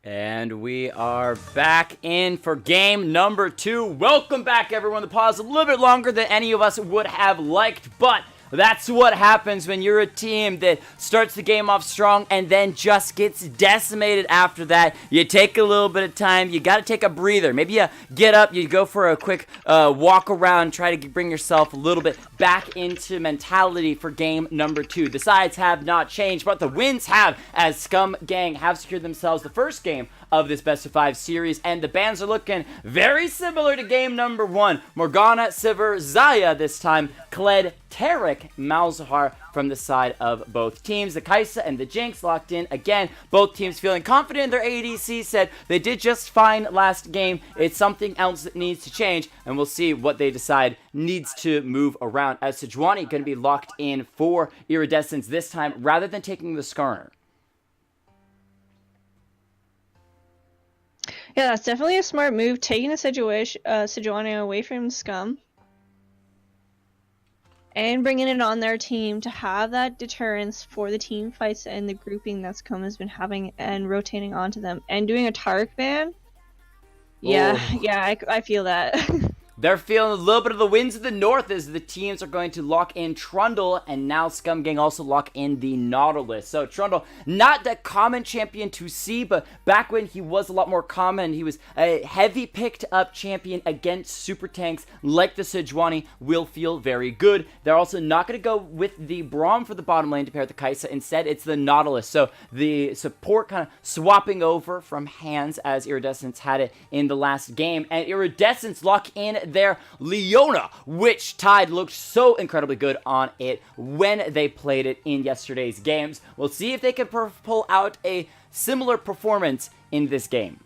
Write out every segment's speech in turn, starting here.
And we are back in for game number 2. Welcome back, everyone. The pause a little bit longer than any of us would have liked, but that's what happens when you're a team that starts the game off strong and then just gets decimated after that. You take a little bit of time. You got to take a breather. Maybe you get up, you go for a quick walk around, try to bring yourself a little bit back into mentality for game number 2. The sides have not changed, but the wins have, as Scum Gang have secured themselves the first game of this best of 5 series, and the bans are looking very similar to game number 1. Morgana, Sivir, Zaya this time, Kled, Tarek, Malzahar from the side of both teams. The Kai'Sa and the Jinx locked in again. Both teams feeling confident in their ADC, said they did just fine last game. It's something else that needs to change, and we'll see what they decide needs to move around, as Sejuani going to be locked in for Iridescence this time rather than taking the Skarner. Yeah, that's definitely a smart move, taking the Sejuani away from Scum and bringing it on their team to have that deterrence for the team fights and the grouping that Scum has been having and rotating onto them. And doing a Tarek ban? Yeah, I feel that. They're feeling a little bit of the winds of the north as the teams are going to lock in Trundle, and now Scum Gang also lock in the Nautilus. So Trundle, not that common champion to see, but back when he was a lot more common, he was a heavy picked up champion against super tanks like the Sejuani, will feel very good. They're also not going to go with the Braum for the bottom lane to pair with the Kai'Sa. Instead, it's the Nautilus. So the support kind of swapping over from hands as Iridescence had it in the last game, and Iridescence lock in their Leona, which Tide looked so incredibly good on it when they played it in yesterday's games. We'll see if they can pull out a similar performance in this game.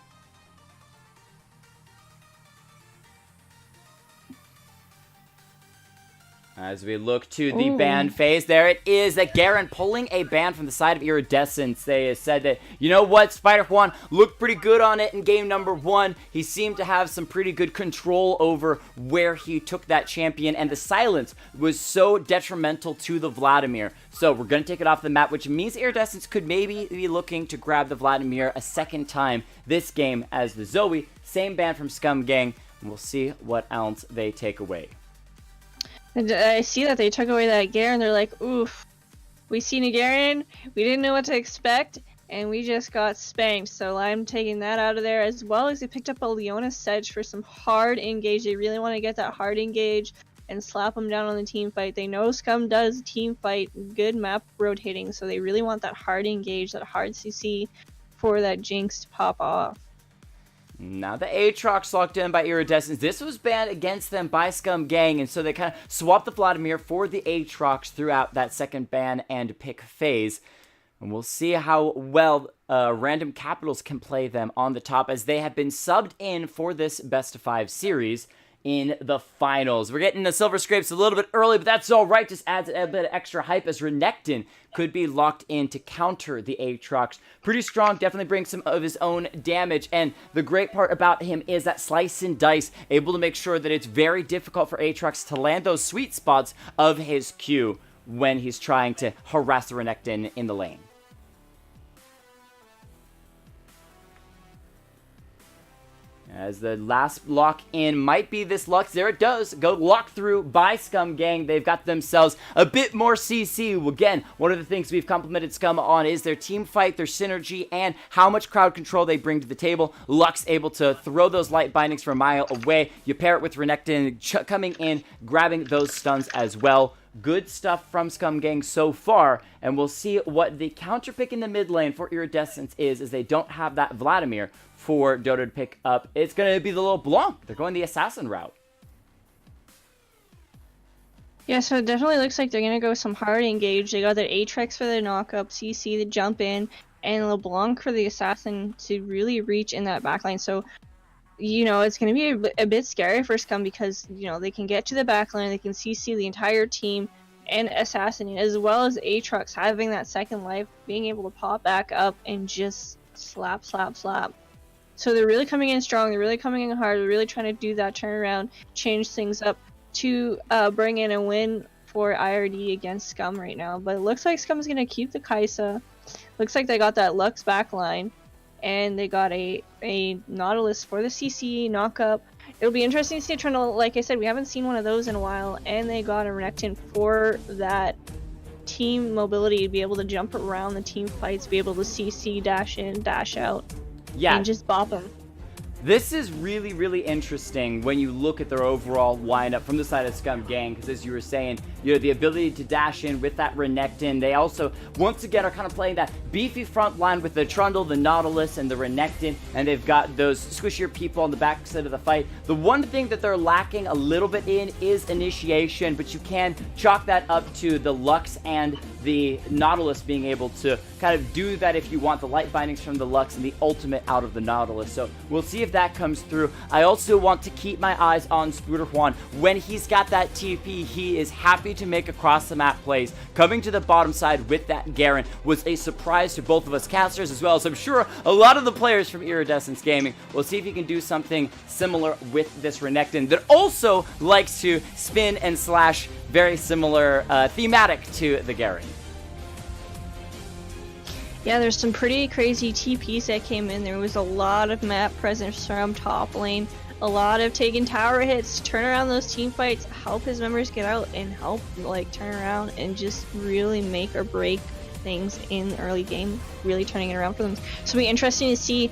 As we look to the ban phase, there it is, that Garen pulling a ban from the side of Iridescence. They said that, you know what, Spider-Juan looked pretty good on it in game number 1. He seemed to have some pretty good control over where he took that champion, and the silence was so detrimental to the Vladimir. So we're going to take it off the map, which means Iridescence could maybe be looking to grab the Vladimir a second time this game as the Zoe. Same ban from Scum Gang, and we'll see what else they take away. And I see that they took away that Garen. They're like, oof, we seen a Garen, we didn't know what to expect, and we just got spanked. So I'm taking that out of there, as well as they picked up a Leona Sedge for some hard engage. They really want to get that hard engage and slap them down on the team fight. They know Scum does team fight, good map rotating, so they really want that hard engage, that hard CC for that Jinx to pop off. Now the Aatrox locked in by Iridescence. This was banned against them by Scum Gang, and so they kind of swapped the Vladimir for the Aatrox throughout that second ban and pick phase. And we'll see how well Random Capitals can play them on the top, as they have been subbed in for this best of 5 series in the finals. We're getting the Silver Scrapes a little bit early, but that's all right. Just adds a bit of extra hype as Renekton could be locked in to counter the Aatrox. Pretty strong, definitely brings some of his own damage, and the great part about him is that slice and dice, able to make sure that it's very difficult for Aatrox to land those sweet spots of his Q when he's trying to harass the Renekton in the lane. As the last lock in might be this Lux. There it does. Go lock through by Scum Gang. They've got themselves a bit more CC. Again, one of the things we've complimented Scum on is their team fight, their synergy, and how much crowd control they bring to the table. Lux able to throw those light bindings from a mile away. You pair it with Renekton coming in, grabbing those stuns as well. Good stuff from Scum Gang so far, and we'll see what the counter pick in the mid lane for Iridescence is, as they don't have that Vladimir for Dodo to pick up. It's going to be the little Blanc. They're going the assassin route. Yeah, so it definitely looks like they're going to go some hard engage. They got their Aatrox for the knock-up, CC the jump in, and LeBlanc for the assassin to really reach in that backline. So, you know, it's going to be a bit scary for Scum because, you know, they can get to the backline, they can CC the entire team and assassinate, as well as Aatrox having that second life, being able to pop back up and just slap, slap, slap. So they're really coming in strong, they're really coming in hard, they're really trying to do that turnaround, change things up to bring in a win for IRD against Scum right now. But it looks like Scum's going to keep the Kai'Sa. Looks like they got that Lux backline. and they got a Nautilus for the CC knockup. It'll be interesting to see a Trundle. Like I said, we haven't seen one of those in a while, and they got a Renekton for that team mobility to be able to jump around the team fights, be able to CC, dash in, dash out, and just bop them. This is really, really interesting when you look at their overall lineup from the side of Scum Gang, because as you were saying, you know, the ability to dash in with that Renekton. They also, once again, are kind of playing that beefy front line with the Trundle, the Nautilus, and the Renekton, and they've got those squishier people on the back side of the fight. The one thing that they're lacking a little bit in is initiation, but you can chalk that up to the Lux and the Nautilus being able to kind of do that if you want the light bindings from the Lux and the ultimate out of the Nautilus. So we'll see if that comes through. I also want to keep my eyes on Spooter Juan. When he's got that TP, he is happy to make across the map plays. Coming to the bottom side with that Garen was a surprise to both of us casters, as well as I'm sure a lot of the players from Iridescence Gaming. We'll see if he can do something similar with this Renekton that also likes to spin and slash, very similar thematic to the Garen. Yeah, there's some pretty crazy TPs that came in. There was a lot of map presence from top lane, a lot of taking tower hits, turn around those team fights, help his members get out, and help like turn around and just really make or break things in the early game, really turning it around for them. So it'll be interesting to see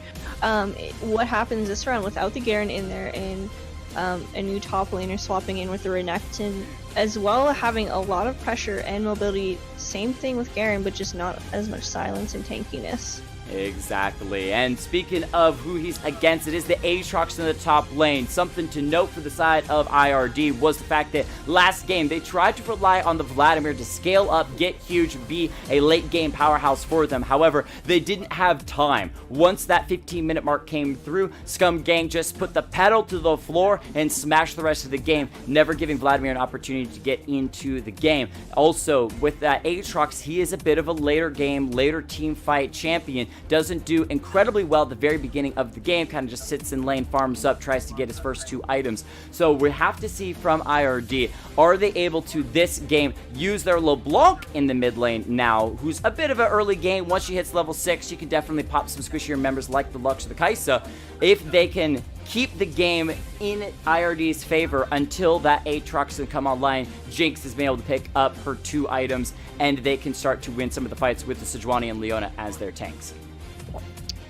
what happens this round without the Garen in there, and a new top laner swapping in with the Renekton, as well having a lot of pressure and mobility. Same thing with Garen, but just not as much silence and tankiness. Exactly. And speaking of who he's against, it is the Aatrox in the top lane. Something to note for the side of IRD was the fact that last game they tried to rely on the Vladimir to scale up, get huge, be a late game powerhouse for them. However, they didn't have time. Once that 15-minute mark came through, Scum Gang just put the pedal to the floor and smashed the rest of the game, never giving Vladimir an opportunity to get into the game. Also, with that Aatrox, he is a bit of a later game, later team fight champion. Doesn't do incredibly well at the very beginning of the game, kind of just sits in lane, farms up, tries to get his first 2 items. So we have to see from IRD, are they able to this game use their LeBlanc in the mid lane now, who's a bit of an early game. Once she hits level 6, you can definitely pop some squishier members like the Lux or the Kaisa. If they can keep the game in IRD's favor until that Aatrox can come online, Jinx has been able to pick up her 2 items, and they can start to win some of the fights with the Sejuani and Leona as their tanks.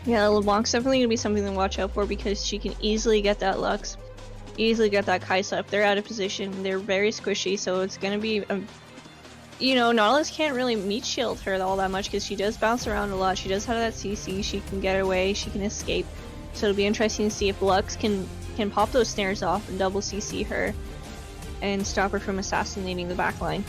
Yeah, LeBlanc's definitely going to be something to watch out for, because she can easily get that Lux, easily get that Kaisa. If they're out of position, they're very squishy, so it's going to be, you know, Nautilus can't really meat shield her all that much because she does bounce around a lot. She does have that CC, she can get away, she can escape. So it'll be interesting to see if Lux can pop those snares off and double CC her and stop her from assassinating the backline.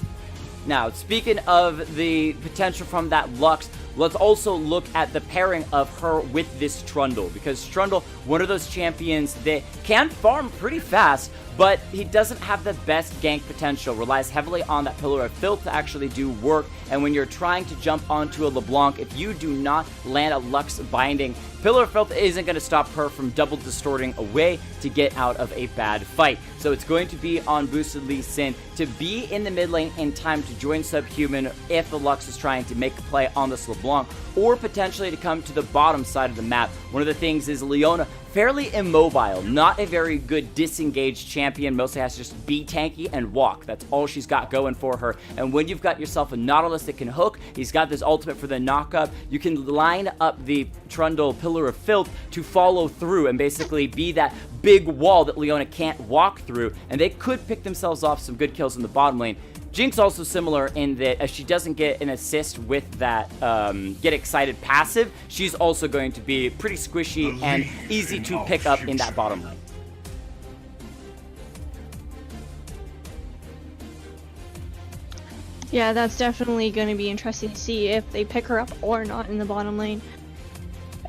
Now, speaking of the potential from that Lux, let's also look at the pairing of her with this Trundle, because Trundle, one of those champions that can farm pretty fast, but he doesn't have the best gank potential, relies heavily on that Pillar of Filth to actually do work, and when you're trying to jump onto a LeBlanc, if you do not land a Lux binding, Pillar of Filth isn't going to stop her from double distorting away to get out of a bad fight. So it's going to be on Boosted Lee Sin to be in the mid lane in time to join Subhuman if the Lux is trying to make a play on this LeBlanc, or potentially to come to the bottom side of the map. One of the things is Leona, fairly immobile, not a very good disengaged champion, mostly has to just be tanky and walk. That's all she's got going for her. And when you've got yourself a Nautilus that can hook, he's got this ultimate for the knockup, you can line up the Trundle Pillar of Filth to follow through and basically be that big wall that Leona can't walk through, and they could pick themselves off some good kills in the bottom lane. Jinx also similar in that as she doesn't get an assist with that get excited passive, she's also going to be pretty squishy and easy to pick up in that bottom lane. Yeah, that's definitely going to be interesting to see if they pick her up or not in the bottom lane.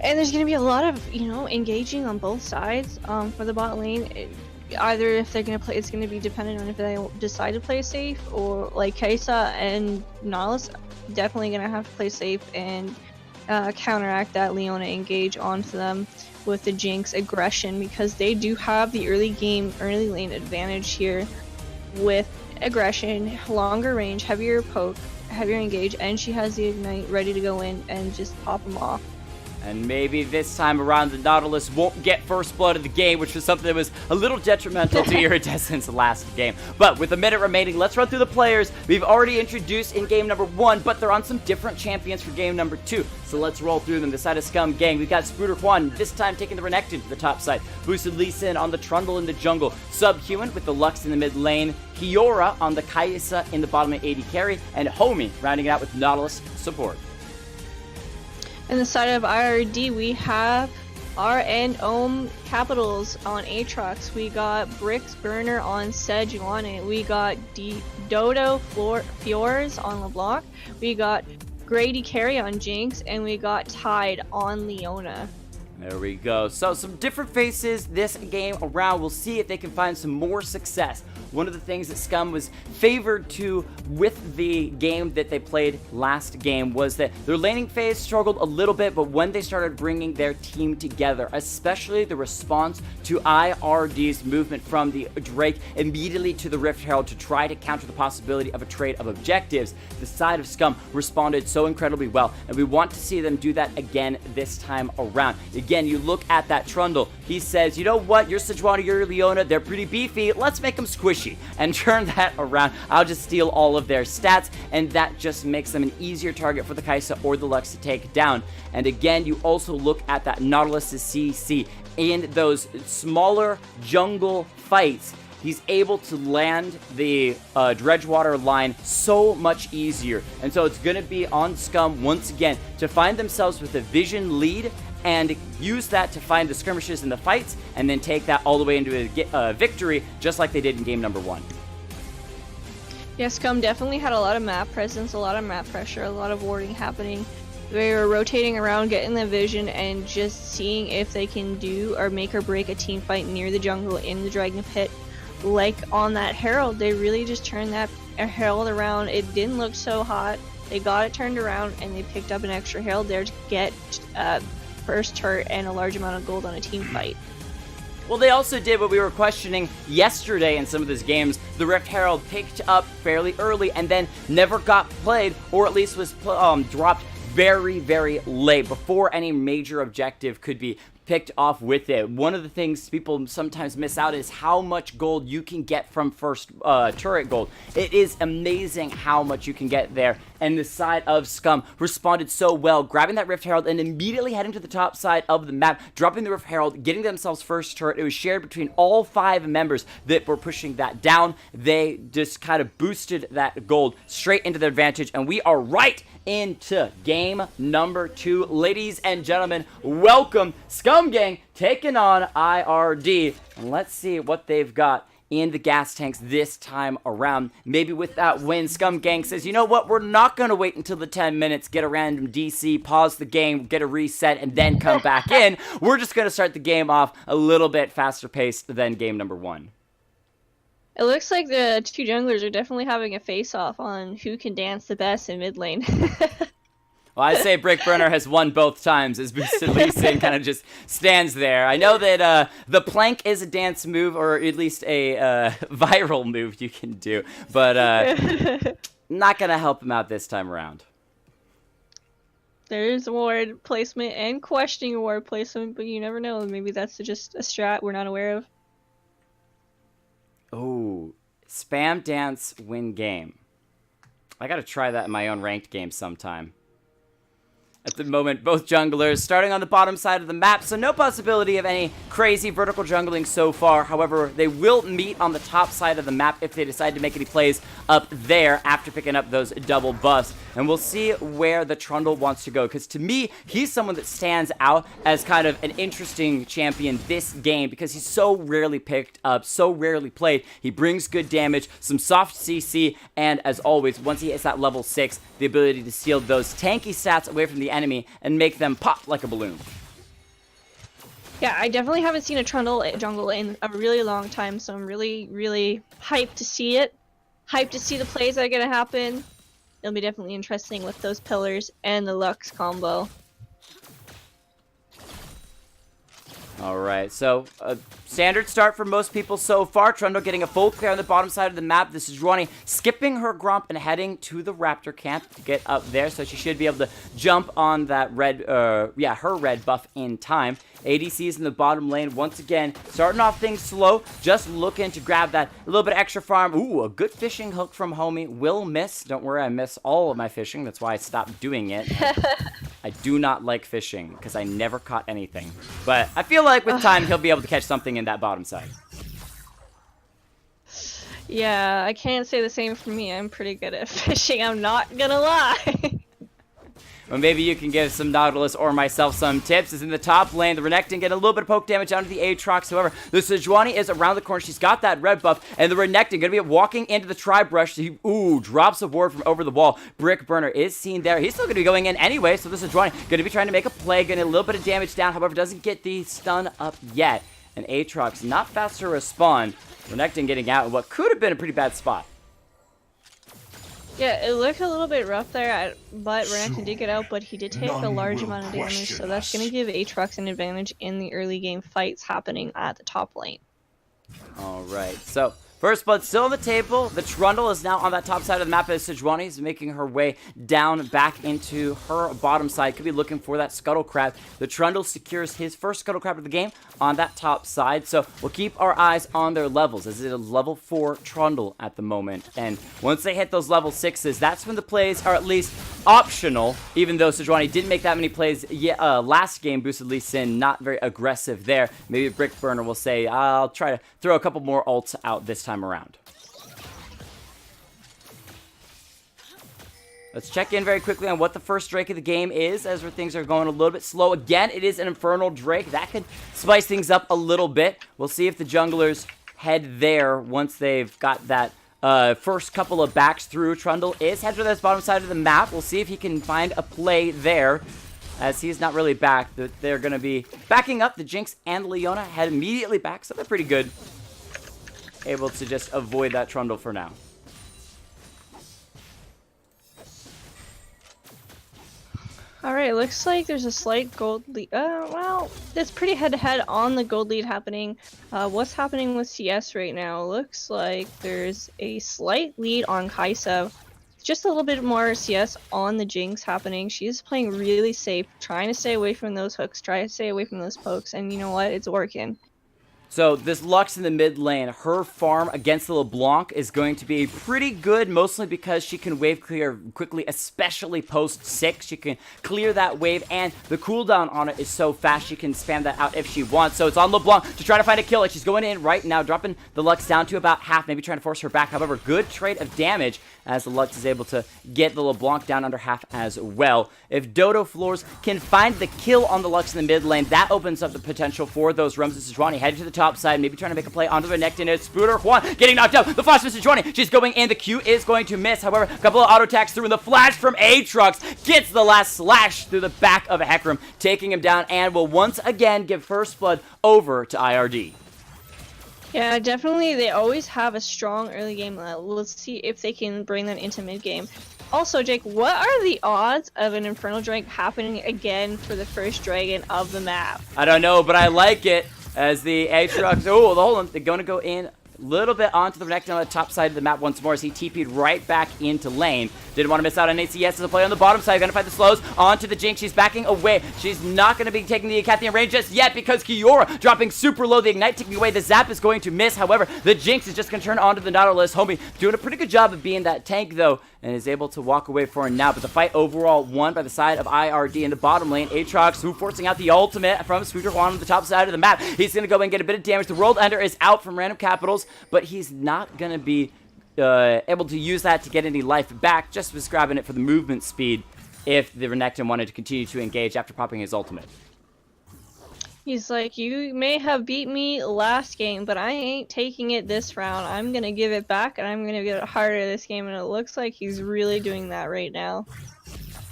And there's going to be a lot of, you know, engaging on both sides for the bot lane. Either if they're going to play, it's going to be dependent on if they decide to play safe, or like Kaisa and Nautilus definitely going to have to play safe and counteract that Leona engage onto them with the Jinx aggression, because they do have the early lane advantage here with aggression, longer range, heavier poke, heavier engage, and she has the ignite ready to go in and just pop them off. And maybe this time around the Nautilus won't get first blood of the game, which was something that was a little detrimental to Iridescence last game. But with a minute remaining, let's run through the players we've already introduced in game number 1, but they're on some different champions for game number 2. So let's roll through them. The side of Scum gang, we've got Spooter Juan, this time taking the Renekton to the top side. Boosted Lee Sin on the Trundle in the jungle. Subhuman with the Lux in the mid lane. Kiora on the Kai'Sa in the bottom of AD carry. And Homie rounding it out with Nautilus support. On the side of IRD, we have R and Ohm Capitals on Aatrox. We got Brix Burner on Sejuani. We got Dodo Fjords on LeBlanc. We got Grady Carey on Jinx. And we got Tide on Leona. There we go. So some different faces this game around. We'll see if they can find some more success. One of the things that Scum was favored to with the game that they played last game was that their laning phase struggled a little bit, but when they started bringing their team together, especially the response to IRD's movement from the Drake immediately to the Rift Herald to try to counter the possibility of a trade of objectives, the side of Scum responded so incredibly well, and we want to see them do that again this time around. Again, you look at that Trundle, he says, you know what, your Sejuani, your Leona, they're pretty beefy, let's make them squishy. And turn that around. I'll just steal all of their stats, and that just makes them an easier target for the Kai'Sa or the Lux to take down. And again, you also look at that Nautilus' CC in those smaller jungle fights. He's able to land the Dredgewater line so much easier. And so it's going to be on Scum once again to find themselves with a vision lead and use that to find the skirmishes in the fights, and then take that all the way into a victory, just like they did in game number 1. Yeah, Scum definitely had a lot of map presence, a lot of map pressure, a lot of warding happening. They were rotating around, getting the vision, and just seeing if they can do or make or break a team fight near the jungle in the Dragon Pit. Like on that Herald, they really just turned that Herald around. It didn't look so hot. They got it turned around, and they picked up an extra Herald there to get first turret and a large amount of gold on a team fight. Well, they also did what we were questioning yesterday in some of those games. The Rift Herald picked up fairly early and then never got played, or at least was dropped very, very late before any major objective could be picked off with it. One of the things people sometimes miss out is how much gold you can get from first turret gold. It is amazing how much you can get there, and the side of Scum responded so well, grabbing that Rift Herald and immediately heading to the top side of the map, dropping the Rift Herald, getting themselves first turret. It was shared between all 5 members that were pushing that down. They just kind of boosted that gold straight into their advantage, and we are right into game number 2. Ladies and gentlemen, welcome Scum Gang taking on IRD, and let's see what they've got in the gas tanks this time around. Maybe with that win, Scum Gang says, you know what, we're not going to wait until the 10 minutes, get a random DC, pause the game, get a reset, and then come back in. We're just going to start the game off a little bit faster paced than game number 1. It looks like the 2 junglers are definitely having a face-off on who can dance the best in mid lane. Well, I say Brick Burner has won both times as Boosted Lee Sin kind of just stands there. I know that the plank is a dance move, or at least a viral move you can do, but not going to help him out this time around. There's ward placement and questioning ward placement, but you never know. Maybe that's just a strat we're not aware of. Oh, spam dance win game. I got to try that in my own ranked game sometime. At the moment, both junglers starting on the bottom side of the map, so no possibility of any crazy vertical jungling so far. However, they will meet on the top side of the map if they decide to make any plays up there after picking up those double buffs. And we'll see where the Trundle wants to go, because to me, he's someone that stands out as kind of an interesting champion this game, because he's so rarely picked up, so rarely played. He brings good damage, some soft CC, and as always, once he hits that level 6, the ability to steal those tanky stats away from the enemy and make them pop like a balloon. Yeah, I definitely haven't seen a Trundle jungle in a really long time, so I'm really, really hyped to see it. Hyped to see the plays that are going to happen. It'll be definitely interesting with those pillars and the Lux combo. All right, so a standard start for most people so far. Trundle getting a full clear on the bottom side of the map. This is Sejuani skipping her Gromp and heading to the Raptor camp to get up there, so she should be able to jump on that red, her red buff in time. ADC's in the bottom lane once again, starting off things slow, just looking to grab that a little bit of extra farm. Ooh, a good fishing hook from homie. Will miss. Don't worry, I miss all of my fishing. That's why I stopped doing it. I do not like fishing because I never caught anything. But I feel like with time, he'll be able to catch something in that bottom side. Yeah, I can't say the same for me. I'm pretty good at fishing, I'm not gonna lie. Well, maybe you can give some Nautilus or myself some tips. Is in the top lane. The Renekton getting a little bit of poke damage onto the Aatrox. However, the Sejuani is around the corner. She's got that red buff. And the Renekton going to be walking into the Tri-Brush. He, drops a ward from over the wall. Brick Burner is seen there. He's still going to be going in anyway. So the Sejuani going to be trying to make a play. Getting a little bit of damage down. However, doesn't get the stun up yet. And Aatrox not fast to respond. Renekton getting out in what could have been a pretty bad spot. Yeah, it looked a little bit rough there, but Renekton did get out, but he did take a large amount of damage, so that's going to give Aatrox an advantage in the early game fights happening at the top lane. Alright, so first blood still on the table. The Trundle is now on that top side of the map as Sejuani is making her way down back into her bottom side. Could be looking for that Scuttle Crab. The Trundle secures his first Scuttle Crab of the game on that top side. So we'll keep our eyes on their levels. This is a level 4 Trundle at the moment. And once they hit those level 6s, that's when the plays are at least optional. Even though Sejuani didn't make that many plays last game, boosted Lee Sin, not very aggressive there. Maybe Brick Burner will say, I'll try to throw a couple more ults out this time around. Let's check in very quickly on what the first Drake of the game is, as things are going a little bit slow. Again, it is an Infernal Drake. That could spice things up a little bit. We'll see if the junglers head there once they've got that first couple of backs through. Trundle is headed to this bottom side of the map. We'll see if he can find a play there, as he's not really back. They're going to be backing up. The Jinx and Leona head immediately back, so they're pretty good. Able to just avoid that Trundle for now. Alright, looks like there's a slight gold lead. Well, it's pretty head-to-head on the gold lead happening. What's happening with CS right now? Looks like there's a slight lead on Kaisa. Just a little bit more CS on the Jinx happening. She's playing really safe, trying to stay away from those hooks, trying to stay away from those pokes, and you know what? It's working. So this Lux in the mid lane, her farm against the LeBlanc is going to be pretty good, mostly because she can wave clear quickly, especially post 6. She can clear that wave, and the cooldown on it is so fast she can spam that out if she wants. So it's on LeBlanc to try to find a kill. Like, she's going in right now, dropping the Lux down to about half, maybe trying to force her back. However, good trade of damage as the Lux is able to get the LeBlanc down under half as well. If Dodo Floors can find the kill on the Lux in the mid lane, that opens up the potential for those Rums and Sejuani heading to the top side, maybe trying to make a play onto the Renekton. It's Spooter Juan getting knocked out. The flash from Sejuani, she's going in. The Q is going to miss. However, a couple of auto attacks through, and the flash from Aatrox gets the last slash through the back of a Hecarim, taking him down, and will once again give first blood over to IRD. Yeah, definitely. They always have a strong early game. Let's see if they can bring that into mid game. Also, Jake, what are the odds of an Infernal Drake happening again for the first dragon of the map? I don't know, but I like it. As the Aatrox, hold on, they're going to go in a little bit onto the Renekton on the top side of the map once more as he TP'd right back into lane. Didn't want to miss out on ACS as a play on the bottom side. Going to fight the slows onto the Jinx. She's backing away. She's not going to be taking the Acathian range just yet because Kiora dropping super low. The Ignite taking away. The Zap is going to miss. However, the Jinx is just going to turn onto the Nautilus. Homie doing a pretty good job of being that tank though, and is able to walk away for him now. But the fight overall won by the side of IRD in the bottom lane. Aatrox, who forcing out the ultimate from Spooter Juan on the top side of the map. He's going to go and get a bit of damage. The World Ender is out from Random Capitals, but he's not going to be able to use that to get any life back. Just was grabbing it for the movement speed if the Renekton wanted to continue to engage after popping his ultimate. He's like, you may have beat me last game, but I ain't taking it this round. I'm going to give it back, and I'm going to get it harder this game, and it looks like he's really doing that right now.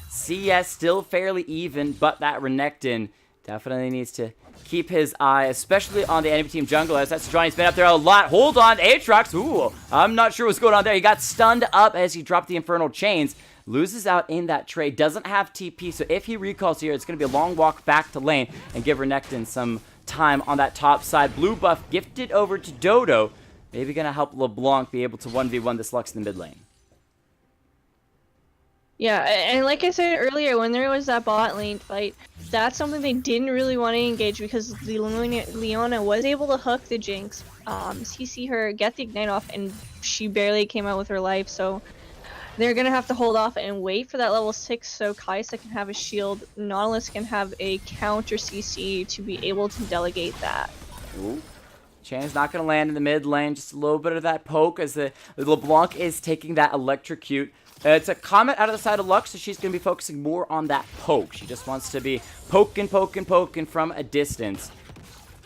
CS still fairly even, but that Renekton definitely needs to keep his eye, especially on the enemy team jungler, as that Sejuani's been up there a lot. Hold on, Aatrox. Ooh, I'm not sure what's going on there. He got stunned up as he dropped the Infernal Chains. Loses out in that trade. Doesn't have TP, so if he recalls here, it's going to be a long walk back to lane and give Renekton some time on that top side. Blue buff gifted over to Dodo. Maybe going to help LeBlanc be able to 1v1 this Lux in the mid lane. Yeah, and like I said earlier, when there was that bot lane fight, that's something they didn't really want to engage because the Leona was able to hook the Jinx, CC her, get the Ignite off, and she barely came out with her life, so they're going to have to hold off and wait for that level 6 so Kai'Sa can have a shield, Nautilus can have a counter CC to be able to delegate that. Ooh. Chan's not going to land in the mid lane, just a little bit of that poke as the LeBlanc is taking that electrocute. It's a Comet out of the side of Lux, so she's going to be focusing more on that poke. She just wants to be poking from a distance.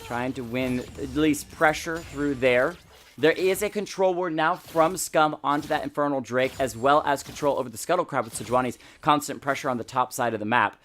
Trying to win at least pressure through there. There is a control ward now from Scum onto that Infernal Drake, as well as control over the Scuttle Crab with Sejuani's constant pressure on the top side of the map.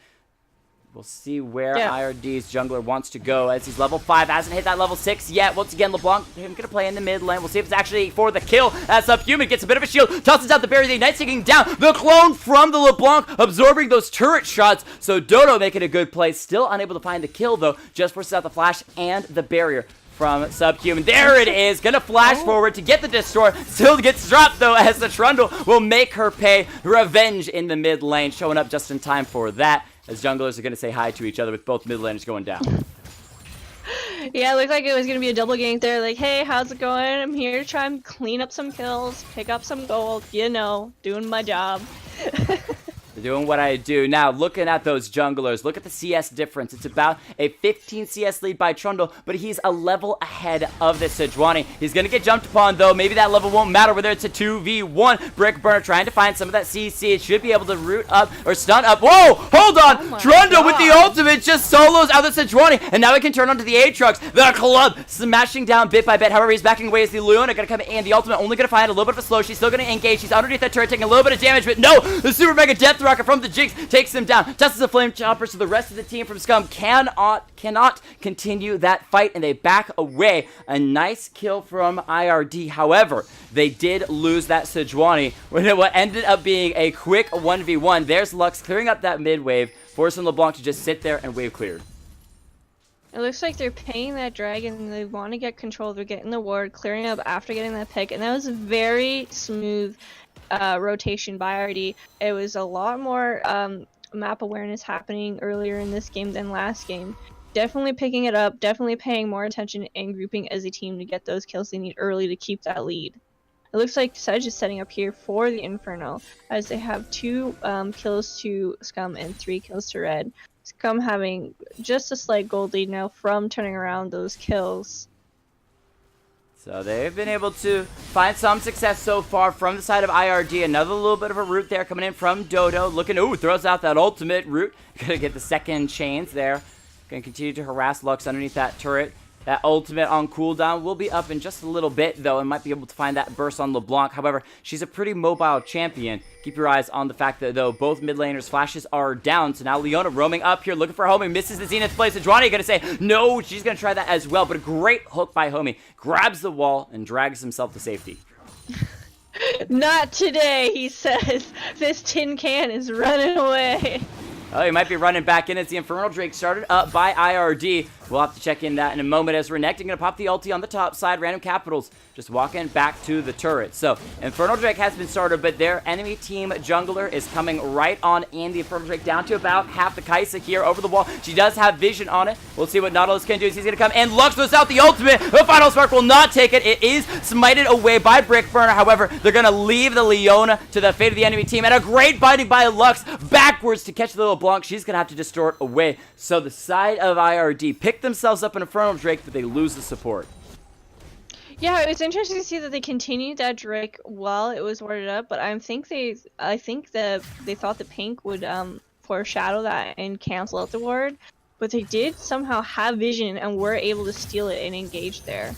We'll see where IRD's jungler wants to go as he's level 5. Hasn't hit that level 6 yet. Once again, LeBlanc, him going to play in the mid lane. We'll see if it's actually for the kill as Subhuman gets a bit of a shield. Tosses out the barrier. The Ignite's taking down the clone from the LeBlanc, absorbing those turret shots. So Dodo making a good play. Still unable to find the kill, though. Just forces out the flash and the barrier from Subhuman. There it is. Gonna flash forward to get the Destroy. Still gets dropped, though, as the Trundle will make her pay. Revenge in the mid lane. Showing up just in time for that, as junglers are going to say hi to each other with both mid laners going down. Yeah, it looked like it was going to be a double gank there. Like, hey, how's it going? I'm here to try and clean up some kills, pick up some gold, you know, doing my job. Doing what I do. Now, looking at those junglers, look at the CS difference. It's about a 15 CS lead by Trundle, but he's a level ahead of the Sejuani. He's going to get jumped upon, though. Maybe that level won't matter, whether it's a 2v1. Brick Burner trying to find some of that CC. It should be able to root up or stun up. Whoa! Hold on! Trundle with the ultimate just solos out the Sejuani, and now he can turn onto the Aatrox. The club smashing down bit by bit. However, he's backing away as the Leona going to come in. The ultimate only going to find a little bit of a slow. She's still going to engage. She's underneath that turret, taking a little bit of damage, but no! The Super Mega Death Rocket from the Jinx takes him down. Tosses the Flame Chopper, so the rest of the team from Scum cannot continue that fight, and they back away. A nice kill from IRD. However, they did lose that Sejuani when it ended up being a quick 1v1. There's Lux clearing up that mid wave, forcing LeBlanc to just sit there and wave cleared. It looks like they're paying that dragon and they want to get control. They're getting the ward, clearing up after getting that pick, and that was a very smooth rotation by IRD. It was a lot more map awareness happening earlier in this game than last game. Definitely picking it up, definitely paying more attention and grouping as a team to get those kills they need early to keep that lead. It looks like Sedge is setting up here for the Inferno, as they have 2 kills to Scum and 3 kills to Red. Scum having just a slight gold lead now from turning around those kills. So they've been able to find some success so far from the side of IRD. Another little bit of a root there coming in from Dodo. Looking, ooh, throws out that ultimate root. Gonna get the second chains there. Gonna continue to harass Lux underneath that turret. That ultimate on cooldown will be up in just a little bit, though, and might be able to find that burst on LeBlanc. However, she's a pretty mobile champion. Keep your eyes on the fact that, though, both mid laners' flashes are down. So now Leona roaming up here, looking for Homie. Misses the Zenith play. Sejuani going to say, no, she's going to try that as well. But a great hook by Homie. Grabs the wall and drags himself to safety. Not today, he says. This tin can is running away. Oh, he might be running back in as the Infernal Drake started up by IRD. We'll have to check in that in a moment as Renekton going to pop the ulti on the top side. Random Capitals just walking back to the turret. So, Infernal Drake has been started, but their enemy team jungler is coming right on in. The Infernal Drake down to about half the Kai'Sa here over the wall. She does have vision on it. We'll see what Nautilus can do as he's going to come in. Lux throws out the ultimate. The Final Spark will not take it. It is smited away by Brickburner. However, they're going to leave the Leona to the fate of the enemy team. And a great binding by Lux backwards to catch the little Blanc. She's going to have to distort away. So, the side of IRD picked themselves up an Infernal Drake, but they lose the support. Yeah, it was interesting to see that they continued that Drake while it was warded up, but I think they thought the Pink would foreshadow that and cancel out the ward, but they did somehow have vision and were able to steal it and engage there.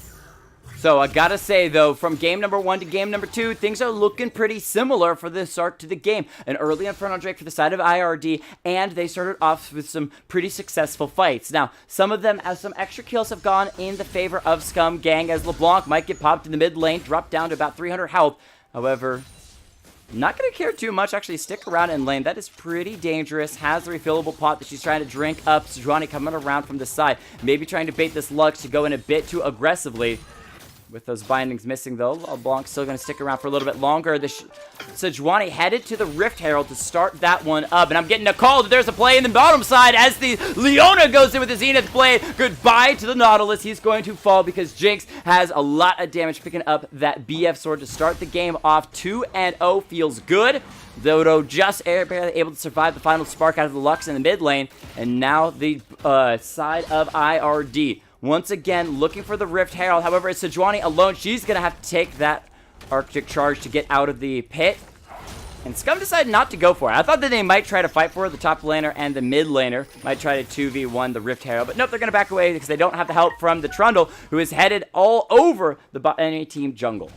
So I gotta say though, from game number 1 to game number 2, things are looking pretty similar for the start to the game. An early Infernal Drake for the side of IRD, and they started off with some pretty successful fights. Now, some of them, as some extra kills have gone in the favor of Scum Gang, as LeBlanc might get popped in the mid lane, dropped down to about 300 health. However, Not going to care too much, actually. Stick around in lane. That is pretty dangerous. Has the refillable pot that she's trying to drink up. Sejuani coming around from the side. Maybe trying to bait this Lux to go in a bit too aggressively. With those bindings missing, though, LeBlanc's still going to stick around for a little bit longer. Sejuani headed to the Rift Herald to start that one up. And I'm getting a call that there's a play in the bottom side as the Leona goes in with the Zenith Blade. Goodbye to the Nautilus. He's going to fall because Jinx has a lot of damage picking up that BF sword to start the game off. 2-0 feels good. Dodo just barely able to survive the final spark out of the Lux in the mid lane. And now the side of IRD. Once again, looking for the Rift Herald. However, it's Sejuani alone. She's going to have to take that Arctic Charge to get out of the pit. And Scum decided not to go for it. I thought that they might try to fight for it. The top laner and the mid laner might try to 2v1 the Rift Herald. But nope, they're going to back away because they don't have the help from the Trundle, who is headed all over the enemy team jungle.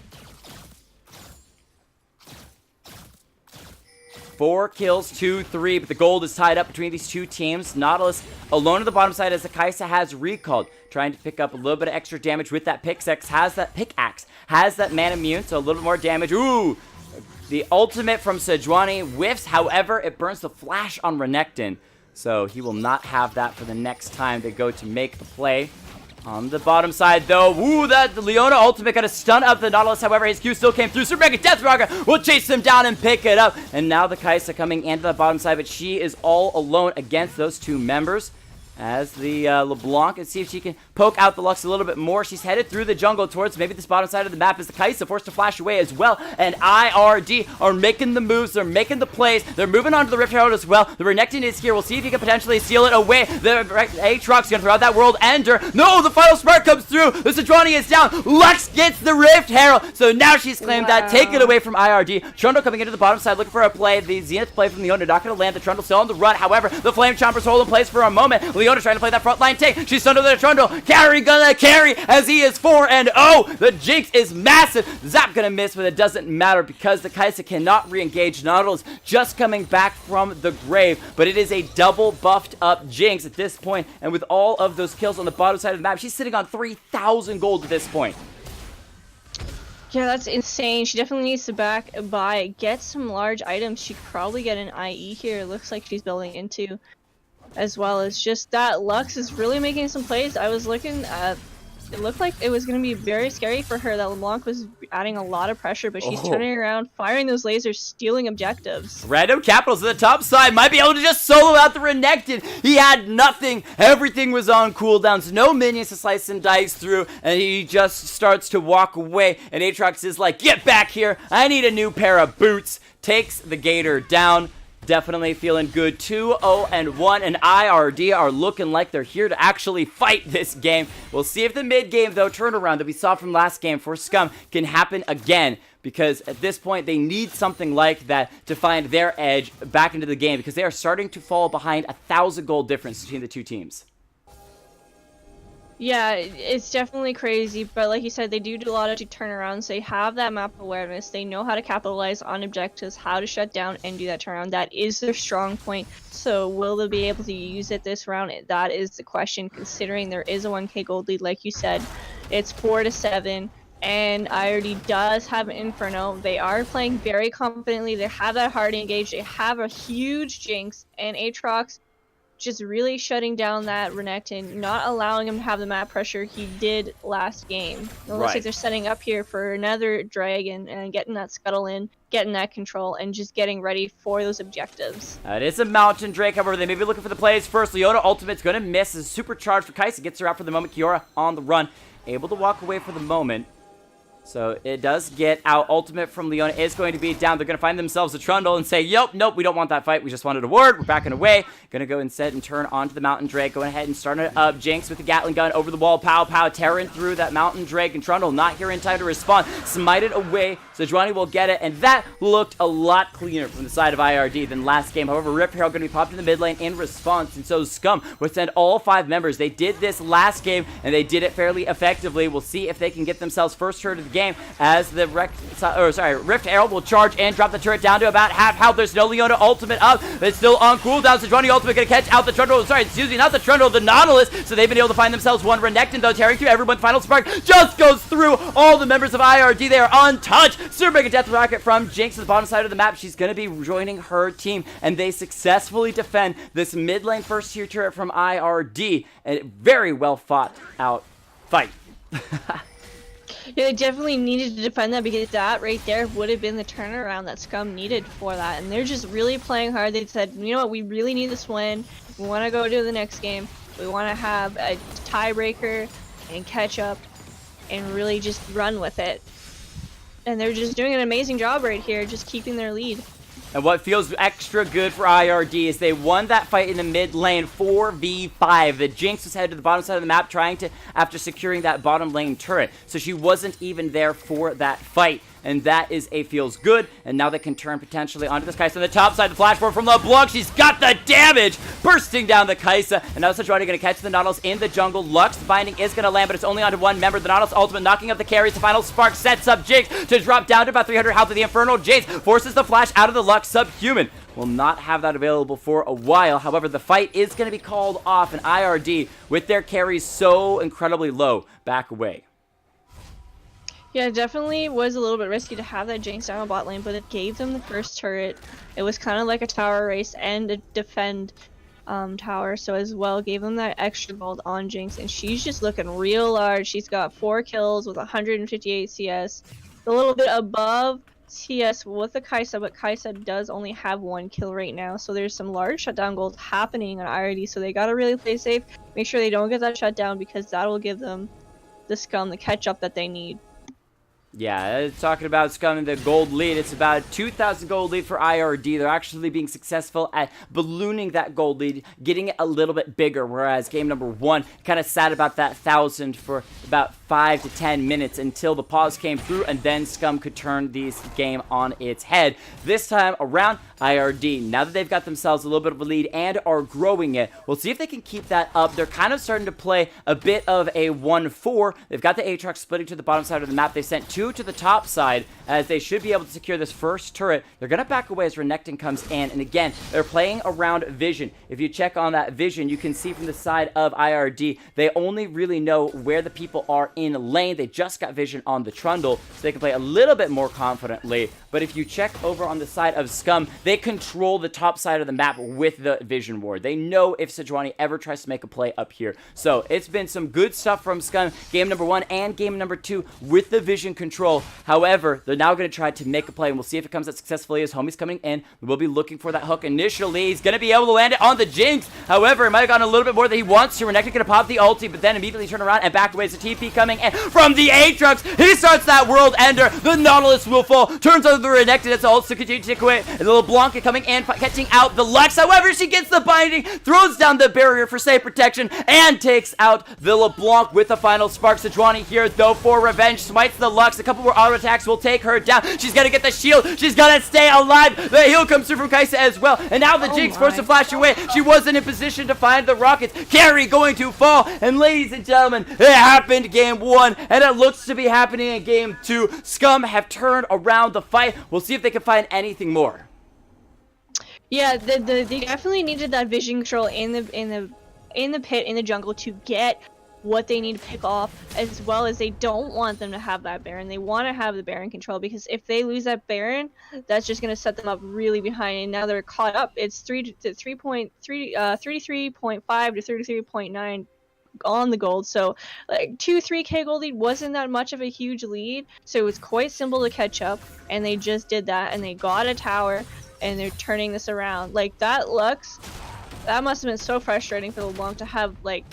4 kills, 2-3, but the gold is tied up between these two teams. Nautilus alone on the bottom side as the Kai'Sa has recalled, trying to pick up a little bit of extra damage with that pickaxe. Has that man immune, so a little bit more damage. Ooh! The ultimate from Sejuani whiffs, however, it burns the flash on Renekton, so he will not have that for the next time they go to make the play. On the bottom side, though, ooh, the Leona ultimate got a stun up the Nautilus. However, his Q still came through. Super Mega Death Rocker will chase him down and pick it up. And now the Kai'Sa coming into the bottom side, but she is all alone against those two members. As the LeBlanc, and see if she can poke out the Lux a little bit more. She's headed through the jungle towards maybe this bottom side of the map as the Kai'Sa forced to flash away as well. And IRD are making the moves. They're making the plays. They're moving on to the Rift Herald as well. The Renekton is here. We'll see if he can potentially steal it away. The Aatrox going to throw out that World Ender. No, the final spark comes through. The Sejuani is down. Lux gets the Rift Herald. So now she's claimed that. Take it away from IRD. Trundle coming into the bottom side looking for a play. The Zenith play from Leona not going to land. The Trundle still on the run. However, the Flame Chomper's holding place for a moment. Leona trying to play that front line take. She's under the Trundle. Carry gonna carry as he is 4-0. The Jinx is massive. Zap gonna miss, but it doesn't matter because the Kai'Sa cannot re-engage. Nautilus just coming back from the grave, but it is a double buffed up Jinx at this point, and with all of those kills on the bottom side of the map, she's sitting on 3,000 gold at this point. Yeah, that's insane. She definitely needs to get some large items. She could probably get an IE here. It looks like she's building into, as well as just that Lux is really making some plays. I was looking at, it looked like it was going to be very scary for her that LeBlanc was adding a lot of pressure, but she's turning around, firing those lasers, stealing objectives. Random Capitals at the top side might be able to just solo out the Renekton. He had nothing. Everything was on cooldowns. No minions to slice and dice through, and he just starts to walk away, and Aatrox is like, get back here. I need a new pair of boots. Takes the Gator down. Definitely feeling good. 2-0-1, and IRD are looking like they're here to actually fight this game. We'll see if the mid-game, though, turnaround that we saw from last game for Scum can happen again, because at this point, they need something like that to find their edge back into the game, because they are starting to fall behind 1,000 gold difference between the two teams. Yeah, it's definitely crazy, but like you said, they do a lot of turnarounds. They have that map awareness. They know how to capitalize on objectives, how to shut down and do that turnaround. That is their strong point. So will they be able to use it this round? That is the question, considering there is a 1k gold lead, like you said. It's 4-7, and IRD does have an Inferno. They are playing very confidently. They have that hard engage. They have a huge Jinx, and Aatrox just really shutting down that Renekton, not allowing him to have the map pressure he did last game. It looks like they're setting up here for another dragon and getting that scuttle in, getting that control, and just getting ready for those objectives. It is a Mountain Drake, however, they may be looking for the plays first. Leona ultimate's going to miss. Is supercharged for Kai'Sa, gets her out for the moment. Kiora on the run, able to walk away for the moment. So it does get out. Ultimate from Leona is going to be down. They're going to find themselves a Trundle and say, yup, nope, we don't want that fight. We just wanted a ward. We're backing away. Going to go instead and turn onto the Mountain Drake. Going ahead and start it up. Jinx with the Gatling gun over the wall. Pow, pow, tearing through that Mountain Drake. And Trundle not here in time to respond. Smited away. Sejuani will get it. And that looked a lot cleaner from the side of IRD than last game. However, Rift Herald going to be popped in the mid lane in response. And so Scum would send all 5 members. They did this last game, and they did it fairly effectively. We'll see if they can get themselves first turn of the game as the Rift Herald will charge and drop the turret down to about half health. There's no Leona ultimate up. It's still on cooldown. Sejuani ultimate going to catch out the Trundle. Sorry, excuse me, not the Trundle, the Nautilus. So they've been able to find themselves one Renekton, though, tearing through everyone. Final Spark just goes through all the members of IRD. They are untouched. Super Mega Death Rocket from Jinx at the bottom side of the map. She's going to be joining her team, and they successfully defend this mid lane first tier turret from IRD. A very well fought out fight. Yeah, they definitely needed to defend that, because that right there would have been the turnaround that Scum needed for that. And they're just really playing hard. They said, you know what, we really need this win. We want to go to the next game. We want to have a tiebreaker and catch up and really just run with it. And they're just doing an amazing job right here, just keeping their lead. And what feels extra good for IRD is they won that fight in the mid lane 4v5. The Jinx was headed to the bottom side of the map after securing that bottom lane turret. So she wasn't even there for that fight. And that is a feels good. And now they can turn potentially onto this Kai'Sa on the top side. The flash forward from LeBlanc. She's got the damage bursting down the Kai'Sa. And now Sejuani going to catch the Nautilus in the jungle. Lux binding is going to land, but it's only onto one member. The Nautilus ultimate knocking up the carries. The final spark sets up Jinx to drop down to about 300 health of the Infernal. Jace forces the flash out of the Lux. Subhuman will not have that available for a while. However, the fight is going to be called off, and IRD, with their carries so incredibly low, back away. Yeah, it definitely was a little bit risky to have that Jinx down a bot lane, but it gave them the first turret. It was kind of like a tower race and a defend tower, so as well gave them that extra gold on Jinx, and she's just looking real large. She's got 4 kills with 158 CS, a little bit above CS with the Kai'Sa, but Kai'Sa does only have 1 kill right now, so there's some large shutdown gold happening on IRD, so they gotta really play safe, make sure they don't get that shutdown, because that'll give them the Scum, the catch up that they need. Yeah, talking about Scum and the gold lead, it's about 2,000 gold lead for IRD. They're actually being successful at ballooning that gold lead, getting it a little bit bigger, whereas game number 1 kind of sat about that 1,000 for about 5 to 10 minutes until the pause came through, and then Scum could turn this game on its head. This time around, IRD, now that they've got themselves a little bit of a lead and are growing it, we'll see if they can keep that up. They're kind of starting to play a bit of a 1-4. They've got the Aatrox splitting to the bottom side of the map. They sent 2 to the top side, as they should be able to secure this first turret. They're going to back away as Renekton comes in, and again, they're playing around vision. If you check on that vision, you can see from the side of IRD, they only really know where the people are in lane. They just got vision on the Trundle, so they can play a little bit more confidently. But if you check over on the side of Scum, they control the top side of the map with the vision ward. They know if Sejuani ever tries to make a play up here. So it's been some good stuff from Scum, game number 1 and game number 2 with the vision control. However, they're now going to try to make a play, and we'll see if it comes out successfully as Homie's coming in. We'll be looking for that hook initially. He's going to be able to land it on the Jinx. However, it might have gone a little bit more than he wants to. Renekton going to pop the ulti, but then immediately turn around and back away as the TP coming in from the Aatrox. He starts that World Ender. The Nautilus will fall. Turns over the Renekton. It's ult to continue to take away. And the little Blanca coming in, catching out the Lux. However, she gets the binding, throws down the barrier for safe protection, and takes out the LeBlanc with the final spark. Sejuani here, though, for revenge. Smites the Lux. A couple more auto attacks will take her down. She's gonna get the shield. She's gonna stay alive. The heal comes through from Kai'Sa as well. And now the Jinx forced to flash away. She wasn't in position to find the rockets. Carry going to fall. And ladies and gentlemen, it happened game 1, and it looks to be happening in game 2. Scum have turned around the fight. We'll see if they can find anything more. Yeah, they definitely needed that vision control in the pit, in the jungle, to get what they need to pick off, as well as they don't want them to have that Baron. They want to have the Baron control, because if they lose that Baron, that's just going to set them up really behind, and now they're caught up. It's 33.5 to 33.9 on the gold, so like 3K gold lead wasn't that much of a huge lead, so it was quite simple to catch up, and they just did that, and they got a tower, and they're turning this around. Like, that Lux, that must have been so frustrating for the LeBlanc to have like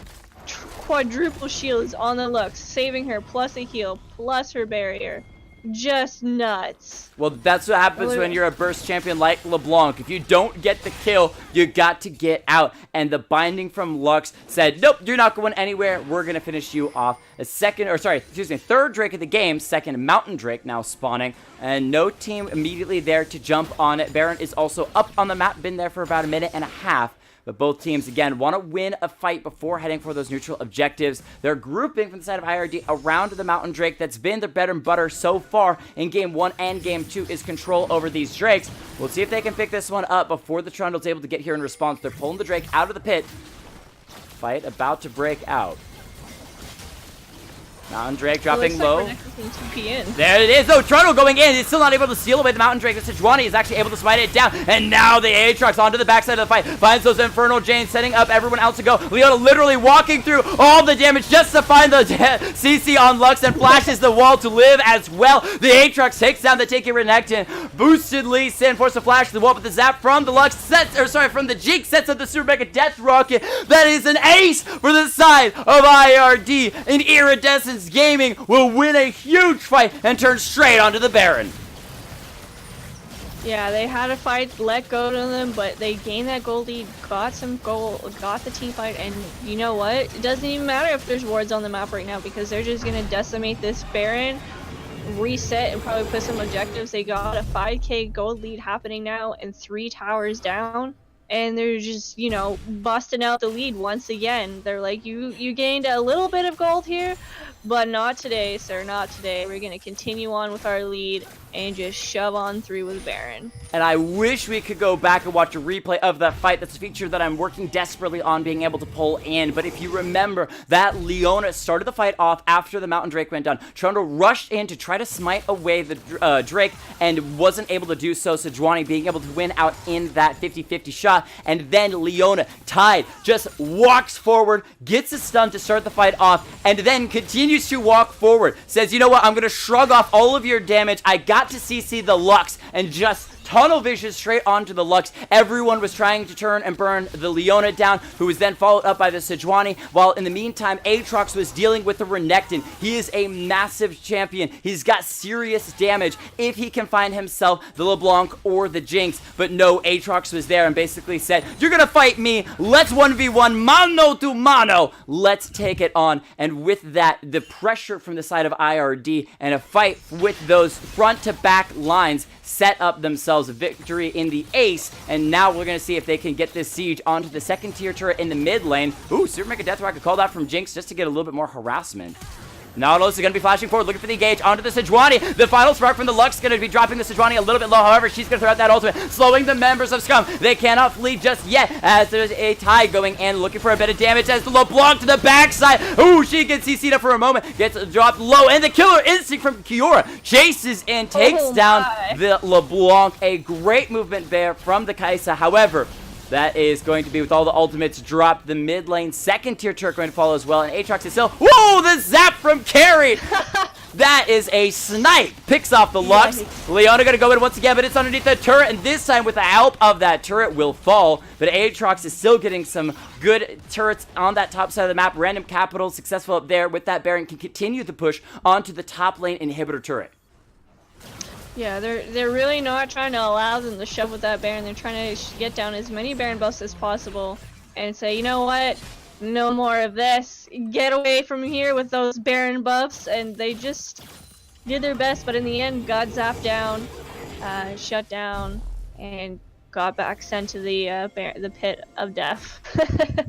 quadruple shields on the Lux, saving her, plus a heal, plus her barrier. Just nuts. Well, that's what happens when you're a burst champion like LeBlanc. If you don't get the kill, you got to get out. And the binding from Lux said, nope, you're not going anywhere. We're going to finish you off. Third Drake of the game, second Mountain Drake now spawning. And no team immediately there to jump on it. Baron is also up on the map, been there for about a minute and a half. But both teams, again, want to win a fight before heading for those neutral objectives. They're grouping from the side of IRD around the Mountain Drake. That's been their bread and butter so far in Game 1 and Game 2 is control over these Drakes. We'll see if they can pick this one up before the Trundle's able to get here in response. They're pulling the Drake out of the pit. Fight about to break out. Mountain Drake dropping low. There it is, though. Trundle going in. He's still not able to steal away the Mountain Drake. The Sejuani is actually able to smite it down. And now the Aatrox onto the backside of the fight. Finds those Infernal Janes, setting up everyone else to go. Leona literally walking through all the damage just to find the CC on Lux and flashes the wall to live as well. The Aatrox takes down the Tiki Renekton. Boosted Lee Sin forced to flash the wall, but the zap from the Lux from the Jinx sets up the Super Mega Death Rocket. That is an ace for the side of IRD. And Iridescence Gaming will win a huge fight and turn straight onto the Baron. Yeah, they had a fight, let go to them, but they gained that gold lead, got some gold, got the team fight, and you know what? It doesn't even matter if there's wards on the map right now because they're just gonna decimate this Baron, reset, and probably put some objectives. They got a 5k gold lead happening now and 3 towers down. And they're just, you know, busting out the lead once again. They're like, you gained a little bit of gold here, but not today, sir, not today. We're going to continue on with our lead and just shove on through with Baron. And I wish we could go back and watch a replay of that fight. That's a feature that I'm working desperately on being able to pull in. But if you remember, that Leona started the fight off after the Mountain Drake went down. Trundle rushed in to try to smite away the Drake and wasn't able to do so. Sejuani being able to win out in that 50-50 shot. And then Leona, tied, just walks forward, gets a stun to start the fight off, and then continues to walk forward. Says, you know what, I'm going to shrug off all of your damage. I got to CC the Lux and just tunnel vision straight onto the Lux. Everyone was trying to turn and burn the Leona down, who was then followed up by the Sejuani, while in the meantime, Aatrox was dealing with the Renekton. He is a massive champion. He's got serious damage if he can find himself the LeBlanc or the Jinx, but no, Aatrox was there and basically said, you're gonna fight me, let's 1v1, mano to mano, let's take it on. And with that, the pressure from the side of IRD and a fight with those front to back lines set up themselves a victory in the ace, and now we're going to see if they can get this siege onto the second tier turret in the mid lane. Ooh, Super Mega Death Rocket called out from Jinx just to get a little bit more harassment. Nautilus is going to be flashing forward, looking for the engage onto the Sejuani. The final spark from the Lux is going to be dropping the Sejuani a little bit low. However, she's going to throw out that ultimate, slowing the members of Scum. They cannot flee just yet as there's a tie going in, looking for a bit of damage as the LeBlanc to the backside. Ooh, she gets CC'd up for a moment, gets dropped low, and the killer instinct from Kiora chases and takes down the LeBlanc. A great movement there from the Kai'Sa. However, that is going to be with all the ultimates dropped. The mid lane second tier turret going to follow as well. And Aatrox is still. Whoa! The zap from Carry! That is a snipe. Picks off the Lux. Leona going to go in once again, but it's underneath the turret. And this time, with the help of that turret, will fall. But Aatrox is still getting some good turrets on that top side of the map. Random Capital successful up there with that Baron. Can continue the push onto the top lane inhibitor turret. Yeah, they're really not trying to allow them to shove with that Baron. They're trying to get down as many Baron buffs as possible and say, you know what, no more of this. Get away from here with those Baron buffs. And they just did their best, but in the end got zapped down, shut down, and got back sent to the pit of death.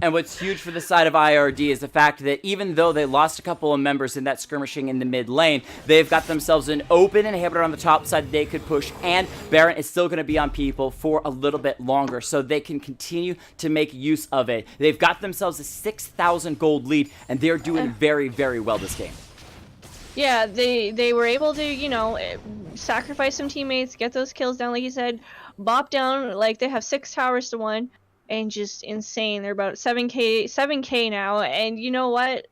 And what's huge for the side of IRD is the fact that even though they lost a couple of members in that skirmishing in the mid lane, they've got themselves an open inhibitor on the top side that they could push, and Baron is still going to be on people for a little bit longer, so they can continue to make use of it. They've got themselves a 6,000 gold lead, and they're doing very, very well this game. Yeah, they were able to, you know, sacrifice some teammates, get those kills down, like you said, bop down. Like, they have 6 towers to 1, and just insane. They're about 7k now, and you know what?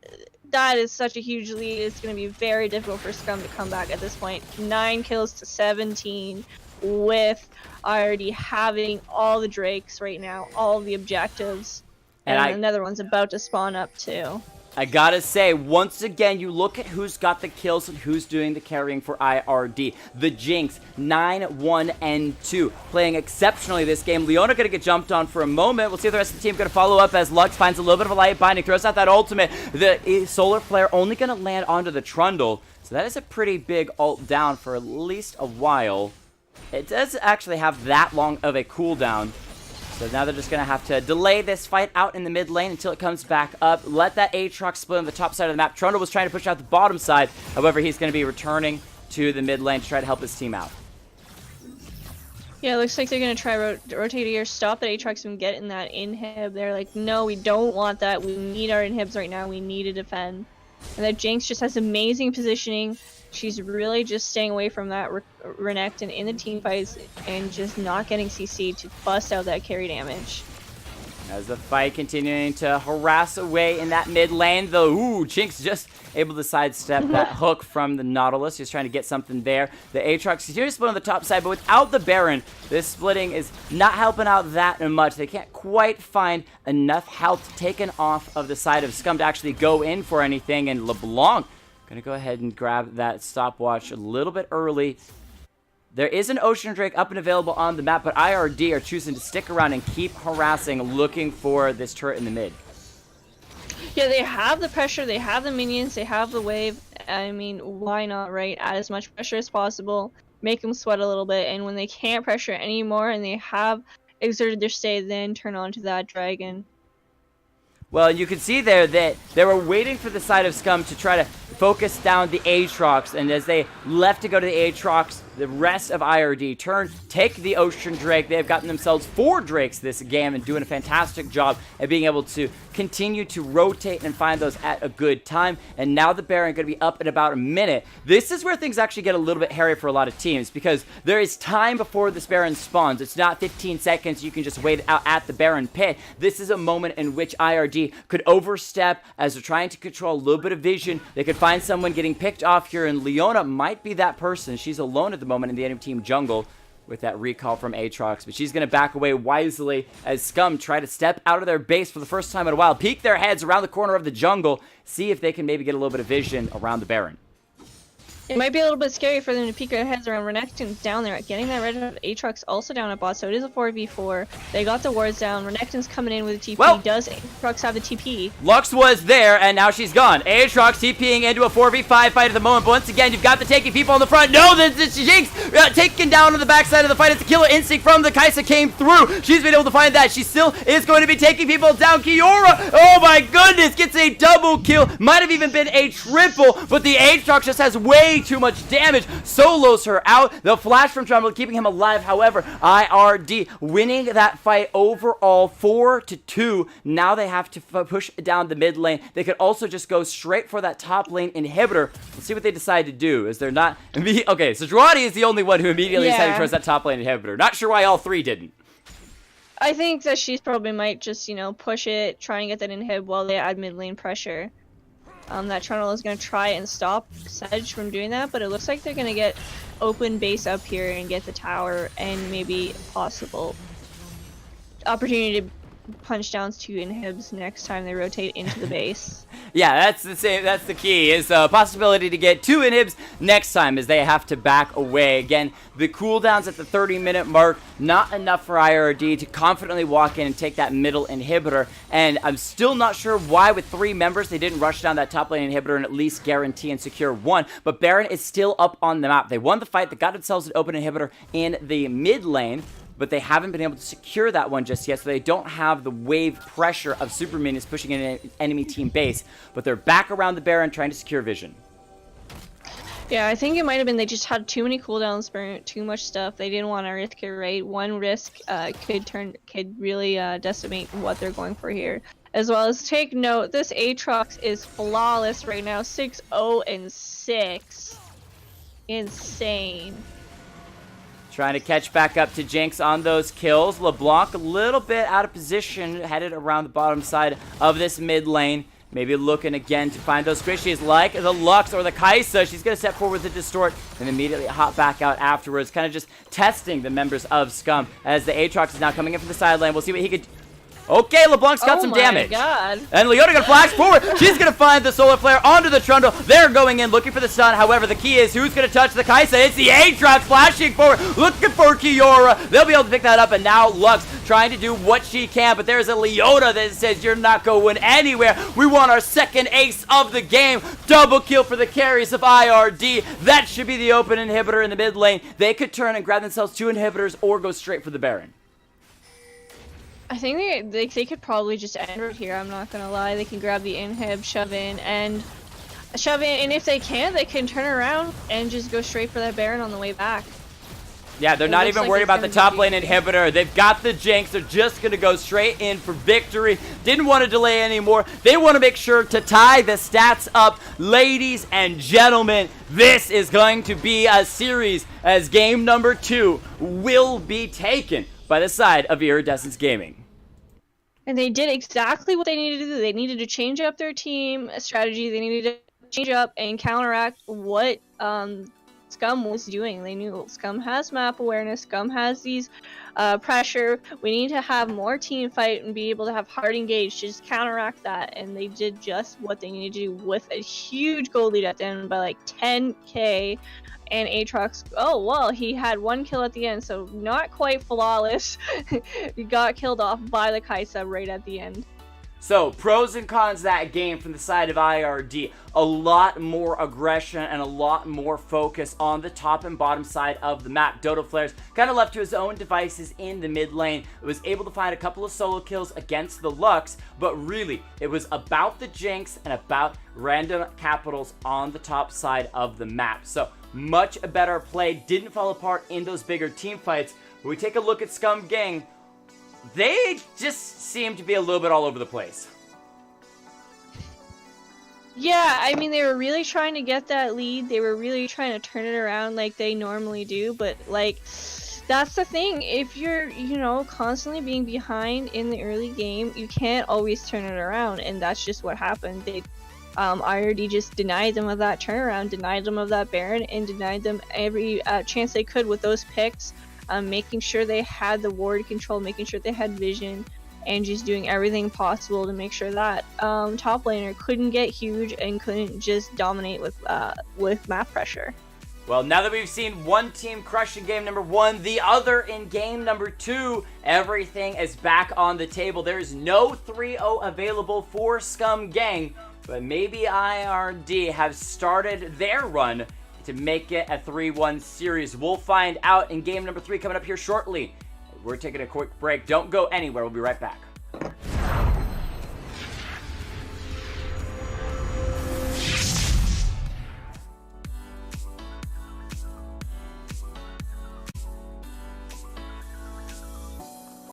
That is such a huge lead. It's going to be very difficult for Scum to come back at this point. 9 kills to 17, with already having all the Drakes right now, all the objectives, and another one's about to spawn up too. I gotta say, once again, you look at who's got the kills and who's doing the carrying for IRD. The Jinx, 9, 1, and 2, playing exceptionally this game. Leona gonna get jumped on for a moment. We'll see if the rest of the team gonna follow up as Lux finds a little bit of a light binding, throws out that ultimate. The Solar Flare only gonna land onto the Trundle, so that is a pretty big ult down for at least a while. It does actually have that long of a cooldown. So now they're just going to have to delay this fight out in the mid lane until it comes back up. Let that Aatrox split on the top side of the map. Trundle was trying to push out the bottom side. However, he's going to be returning to the mid lane to try to help his team out. Yeah, it looks like they're going to try rotate here, stop that Aatrox from getting that inhib. They're like, no, we don't want that. We need our inhibs right now. We need to defend. And that Jinx just has amazing positioning. She's really just staying away from that Renekton in the team fights and just not getting CC to bust out that carry damage. As the fight continuing to harass away in that mid lane, though, Jinx just able to sidestep that hook from the Nautilus. He's trying to get something there. The Aatrox continues to split on the top side, but without the Baron, this splitting is not helping out that much. They can't quite find enough health taken off of the side of Scum to actually go in for anything, and LeBlanc gonna go ahead and grab that stopwatch a little bit early. There is an Ocean Drake up and available on the map, but IRD are choosing to stick around and keep harassing, looking for this turret in the mid. Yeah, they have the pressure, they have the minions, they have the wave. I mean, why not, right? Add as much pressure as possible, make them sweat a little bit, and when they can't pressure anymore and they have exerted their stay, then turn on to that dragon. Well, you can see there that they were waiting for the side of Scum to try to focus down the Aatrox, and as they left to go to the Aatrox, the rest of IRD take the Ocean Drake. They have gotten themselves 4 Drakes this game and doing a fantastic job at being able to continue to rotate and find those at a good time. And now the Baron going to be up in about a minute. This is where things actually get a little bit hairy for a lot of teams because there is time before this Baron spawns. It's not 15 seconds. You can just wait out at the Baron pit. This is a moment in which IRD could overstep as they're trying to control a little bit of vision. They could find someone getting picked off here, and Leona might be that person. She's alone at the moment in the enemy team jungle with that recall from Aatrox, but she's going to back away wisely as Scum try to step out of their base for the first time in a while, peek their heads around the corner of the jungle, see if they can maybe get a little bit of vision around the Baron. It might be a little bit scary for them to peek their heads around. Renekton's down there, getting that red of Aatrox also down at bot, so it is a 4v4. They got the wards down. Renekton's coming in with a TP. Well, does Aatrox have the TP? Lux was there, and now she's gone. Aatrox TPing into a 4v5 fight at the moment, but once again, you've got the taking people on the front. No, the Jinx taken down on the backside of the fight. It's a killer instinct from the Kai'Sa came through. She's been able to find that. She still is going to be taking people down. Kiora, oh my goodness, gets a double kill. Might have even been a triple, but the Aatrox just has way too much damage. Solos her out. The flash from Trundle keeping him alive. However, IRD winning that fight overall 4-2. Now they have to push down the mid lane. They could also just go straight for that top lane inhibitor. Let's see what they decide to do. Is there not... Okay, so Drawati is the only one who immediately is heading towards that top lane inhibitor. Not sure why all 3 didn't. I think that she's probably might just, push it, try and get that inhib while they add mid lane pressure. That Trundle is going to try and stop Sedge from doing that, but it looks like they're going to get open base up here and get the tower and maybe possible opportunity to punch down 2 inhibs next time they rotate into the base. Yeah, that's the same. That's the key, is a possibility to get 2 inhibs next time as they have to back away. Again, the cooldowns at the 30-minute mark, not enough for IRD to confidently walk in and take that middle inhibitor. And I'm still not sure why with 3 members they didn't rush down that top lane inhibitor and at least guarantee and secure 1. But Baron is still up on the map. They won the fight. They got themselves an open inhibitor in the mid lane, but they haven't been able to secure that one just yet, so they don't have the wave pressure of super minions pushing in an enemy team base. But they're back around the Baron trying to secure vision. Yeah, I think it might have been they just had too many cooldowns for too much stuff. They didn't want to risk it, right? One risk could really decimate what they're going for here. As well as take note, this Aatrox is flawless right now, 6-0-6. Insane. Trying to catch back up to Jinx on those kills. LeBlanc a little bit out of position, headed around the bottom side of this mid lane. Maybe looking again to find those squishies like the Lux or the Kai'Sa. She's going to step forward to distort and immediately hop back out afterwards. Kind of just testing the members of Scum as the Aatrox is now coming in from the side lane. We'll see what he could... Okay, LeBlanc's got some damage. Oh my god. And Leona gonna flash forward. She's gonna find the solar flare onto the Trundle. They're going in looking for the stun. However, the key is who's gonna touch the Kai'Sa. It's the Aatrox flashing forward, looking for Kiora. They'll be able to pick that up, and now Lux trying to do what she can, but there's a Leona that says you're not going anywhere. We want our second ace of the game. Double kill for the carries of IRD. That should be the open inhibitor in the mid lane. They could turn and grab themselves 2 inhibitors or go straight for the Baron. I think they could probably just end right here. I'm not gonna lie. They can grab the inhib, shove in, and if they can turn around and just go straight for that Baron on the way back. Yeah, they're not even worried about the top lane inhibitor. They've got the Jinx. They're just going to go straight in for victory. Didn't want to delay anymore. They want to make sure to tie the stats up. Ladies and gentlemen, this is going to be a series as game number 2 will be taken by the side of Iridescence Gaming. And they did exactly what they needed to do. They needed to change up their team strategy. They needed to change up and counteract what Scum was doing. They knew Scum has map awareness, Scum has these pressure. We need to have more team fight and be able to have hard engage to just counteract that, and they did just what they needed to do with a huge goal lead at the end by like 10k. And Aatrox, oh well, he had 1 kill at the end, so not quite flawless. He got killed off by the Kaisa right at the end. So, pros and cons that game from the side of IRD. A lot more aggression and a lot more focus on the top and bottom side of the map. Dodo Flares kind of left to his own devices in the mid lane. Was able to find a couple of solo kills against the Lux, but really, it was about the Jinx and about random capitals on the top side of the map. So, much a better play. Didn't fall apart in those bigger team fights. When we take a look at Scum Gang, they just seem to be a little bit all over the place. Yeah, I mean, they were really trying to get that lead. They were really trying to turn it around like they normally do. But, like, that's the thing. If you're, constantly being behind in the early game, you can't always turn it around. And that's just what happened. IRD just denied them of that turnaround, denied them of that Baron, and denied them every chance they could with those picks. Making sure they had the ward control, making sure they had vision, and just doing everything possible to make sure that top laner couldn't get huge and couldn't just dominate with map pressure. Well, now that we've seen one team crush in game number 1, the other in game number 2, everything is back on the table. There is no 3-0 available for Scum Gang, but maybe IRD have started their run to make it a 3-1 series. We'll find out in game number 3 coming up here shortly. We're taking a quick break. Don't go anywhere. We'll be right back.